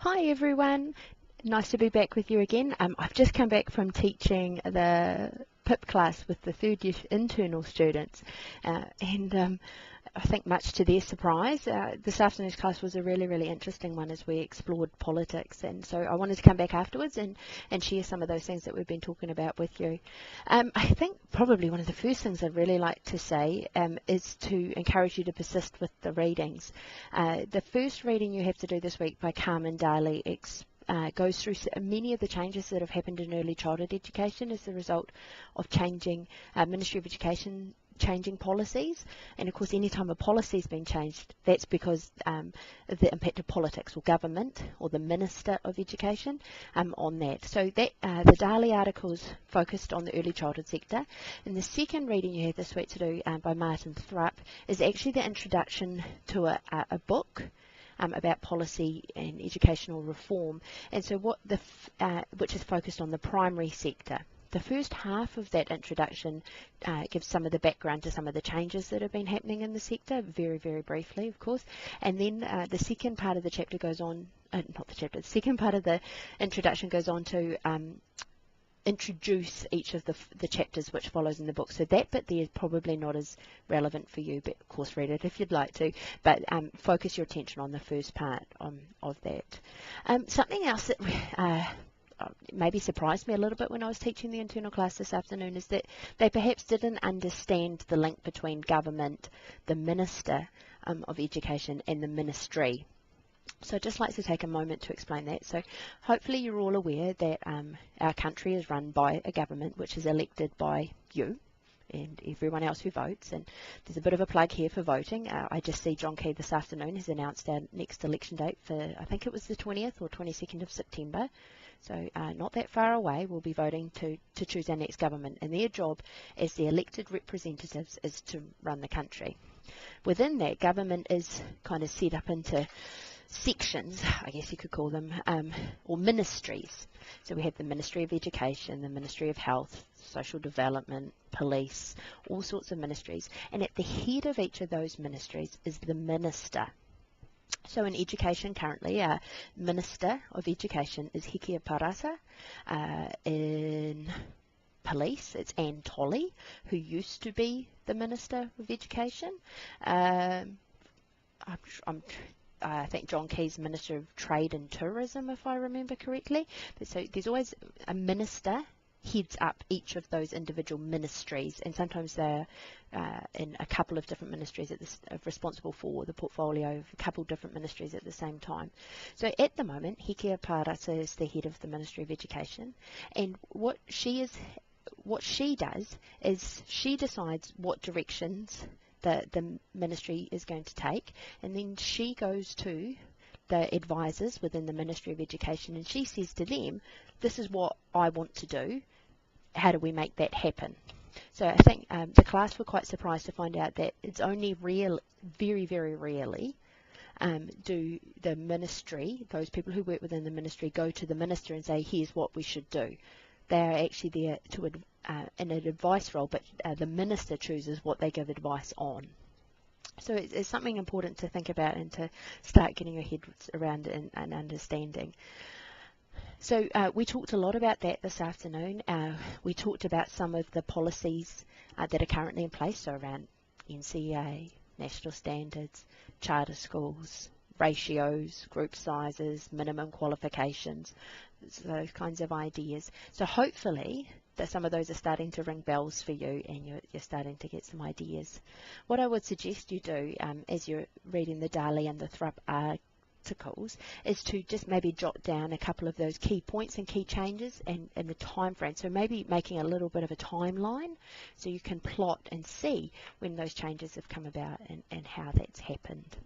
Hi everyone, nice to be back with you again. I've just come back from teaching the PIP class with the third year internal students and I think much to their surprise, this afternoon's class was a really interesting one as we explored politics, and so I wanted to come back afterwards and share some of those things that we've been talking about with you. I think probably one of the first things I'd really like to say is to encourage you to persist with the readings. The first reading you have to do this week by Carmen Daly goes through many of the changes that have happened in early childhood education as a result of changing Ministry of Education changing policies, and of course any time a policy has been changed, that's because of the impact of politics or government or the Minister of Education on that. So that the Daly articles focused on the early childhood sector, and the second reading you have this week to do by Martin Thrupp is actually the introduction to a book about policy and educational reform, and so which is focused on the primary sector. The first half of that introduction gives some of the background to some of the changes that have been happening in the sector, very briefly, of course, and then the second part of the chapter goes on, the second part of the introduction goes on to introduce each of the chapters which follows in the book. So that bit there is probably not as relevant for you, but of course read it if you'd like to, but focus your attention on the first part of that. Something else that maybe surprised me a little bit when I was teaching the internal class this afternoon is that they perhaps didn't understand the link between government, the Minister of Education, and the ministry. So I'd just like to take a moment to explain that. So hopefully you're all aware that our country is run by a government which is elected by you and everyone else who votes, and there's a bit of a plug here for voting. I just see John Key this afternoon has announced our next election date for, I think it was the 20th or 22nd of September. So not that far away, we'll be voting to choose our next government, and their job as the elected representatives is to run the country. Within that, government is kind of set up into sections, I guess you could call them, or ministries. So we have the Ministry of Education, the Ministry of Health, Social Development, Police, all sorts of ministries, and at the head of each of those ministries is the Minister. So in education currently, our Minister of Education is Hikia Parata. In police, it's Anne Tolley, who used to be the Minister of Education. I think John Key's Minister of Trade and Tourism, if I remember correctly. So there's always a minister heads up each of those individual ministries, and sometimes they're in a couple of different ministries responsible for the portfolio of a couple of different ministries at the same time. So at the moment, Hikia Parata is the head of the Ministry of Education, and what she does is she decides what directions the ministry is going to take, and then she goes to the advisors within the Ministry of Education and she says to them, this is what I want to do, how do we make that happen? So I think the class were quite surprised to find out that it's only very rarely do the ministry, those people who work within the ministry, go to the minister and say, here's what we should do. They are actually there in an advice role, but the minister chooses what they give advice on. So it's something important to think about and to start getting your head around and understanding. So we talked a lot about that this afternoon. We talked about some of the policies that are currently in place, so around NCEA, national standards, charter schools, ratios, group sizes, minimum qualifications, those kinds of ideas. So hopefully that some of those are starting to ring bells for you and you're starting to get some ideas. What I would suggest you do as you're reading the Daly and the Thrupp articles is to just maybe jot down a couple of those key points and key changes and the time frame. So maybe making a little bit of a timeline so you can plot and see when those changes have come about and how that's happened.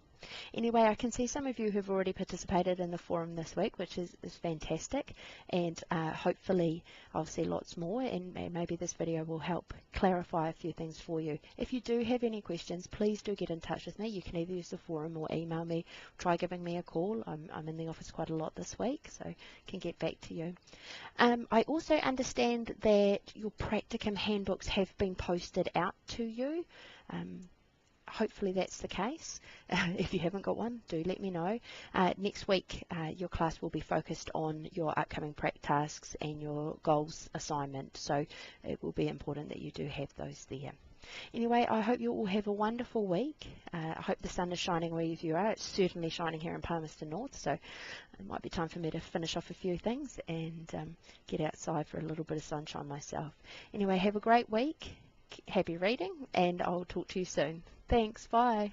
Anyway, I can see some of you have already participated in the forum this week, which is fantastic, and hopefully I'll see lots more, and maybe this video will help clarify a few things for you. If you do have any questions, please do get in touch with me. You can either use the forum or email me, try giving me a call. I'm in the office quite a lot this week, so can get back to you. I also understand that your practicum handbooks have been posted out to you. hopefully that's the case. If you haven't got one, do let me know. Next week, your class will be focused on your upcoming prep tasks and your goals assignment, so it will be important that you do have those there. Anyway, I hope you all have a wonderful week. I hope the sun is shining where you are. It's certainly shining here in Palmerston North, so it might be time for me to finish off a few things and get outside for a little bit of sunshine myself. Anyway, have a great week. Happy reading, and I'll talk to you soon. Thanks. Bye.